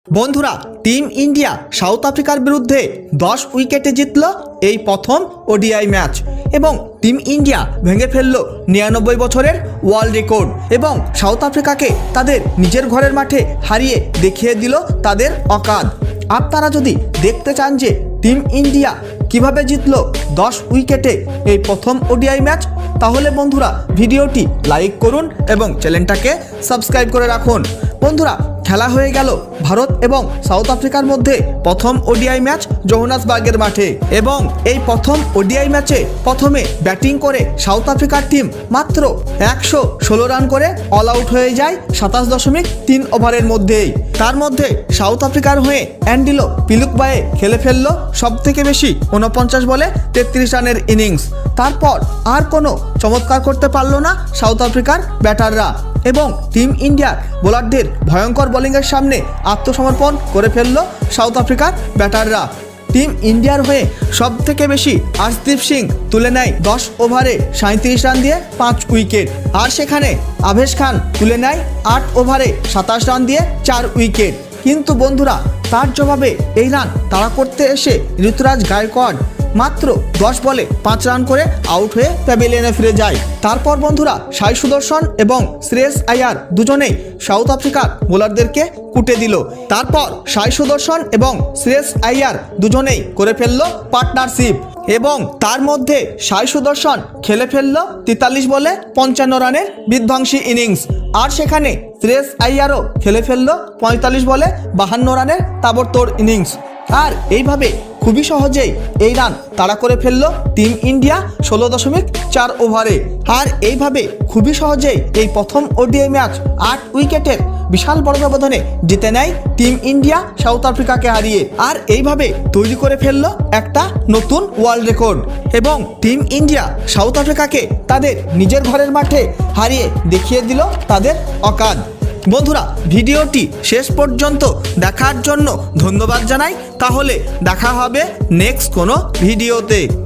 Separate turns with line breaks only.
বন্ধুরা, team India south আফ্রিকার বিরুদ্ধে 10 উইকেটে জিতল এই প্রথম ওডিআই ম্যাচ এবং টিম ইন্ডিয়া ভেঙে ফেলল 99 বছরের ওয়ার্ল্ড রেকর্ড এবং সাউথ আফ্রিকাকে তাদের নিজের ঘরের মাঠে হারিয়ে দেখিয়ে দিল তাদের অকাত। আপনারা যদি দেখতে চান যে টিম ইন্ডিয়া কিভাবে জিতল 10 উইকেটে এই প্রথম ওডিআই ম্যাচ, তাহলে বন্ধুরা ভিডিওটি লাইক করুন এবং চ্যানেলটাকে সাবস্ক্রাইব করে রাখুন। বন্ধুরা, খেলা হয়ে গেল ভারত এবং সাউথ আফ্রিকার মধ্যে প্রথম ওডিআই ম্যাচ জোহান্সবার্গের মাঠে এবং এই প্রথম ওডিআই ম্যাচে প্রথমে ব্যাটিং করে সাউথ আফ্রিকার টিম মাত্র 116 রান করে অল আউট হয়ে যায় 27.3 ওভারের মধ্যেই। তার মধ্যে সাউথ আফ্রিকার হয়ে অ্যান্ডিলো পিলুকবায়ে খেলে ফেলল সবথেকে বেশি 49 বলে 33 রানের ইনিংস। তারপর আর কোনো চমৎকার করতে পারল না সাউথ আফ্রিকার ব্যাটাররা এবং টিম ইন্ডিয়ার বোলারদের ভয়ঙ্কর বোলিংয়ের সামনে আত্মসমর্পণ করে ফেলল সাউথ আফ্রিকার ব্যাটাররা। টিম ইন্ডিয়ার হয়ে সবথেকে বেশি আর্শদীপ সিং তুলে নেয় 10 ওভারে 37 রান দিয়ে 5 উইকেট, আর সেখানে আভেশ খান তুলে নেয় 8 ওভারে 27 রান দিয়ে 4 উইকেট। কিন্তু বন্ধুরা, তার জবাবে এই রান তাড়া করতে এসে ঋতুরাজ গায়কোয়াড় মাত্র 10 বলে 5 রান করে আউট হয়ে প্যাভিলিয়নে ফিরে যায়। তারপর বন্ধুরা, সাই সুদর্শন এবং শ্রেয়স আয়ার দুজনেই সাউথ আফ্রিকার বোলারদেরকে কুটে দিল। তারপর সাই সুদর্শন এবং শ্রেয়স আয়ার দুজনেই করে ফেলল পার্টনারশিপ এবং তার মধ্যে সাই সুদর্শন খেলে ফেলল 43 বলে 55 রানের বিধ্বংসী ইনিংস, আর সেখানে শ্রেয়স আয়ারও খেলে ফেলল 45 বলে 52 রানের তাবড়তোড় ইনিংস। আর এইভাবে খুবই সহজেই এই রান তাড়া করে ফেলল টিম ইন্ডিয়া 16.4 ওভারে। আর এইভাবে খুবই সহজেই এই প্রথম ওডিআই ম্যাচ 8 উইকেটের বিশাল বড় ব্যবধানে জিতে নেয় টিম ইন্ডিয়া সাউথ আফ্রিকাকে হারিয়ে, আর এইভাবে তৈরি করে ফেলল একটা নতুন ওয়ার্ল্ড রেকর্ড এবং টিম ইন্ডিয়া সাউথ আফ্রিকাকে তাদের নিজের ঘরের মাঠে হারিয়ে দেখিয়ে দিল তাদের অকাত। বন্ধুরা, ভিডিওটি শেষ পর্যন্ত দেখার জন্য ধন্যবাদ জানাই। তাহলে দেখা হবে নেক্সট কোনো ভিডিওতে।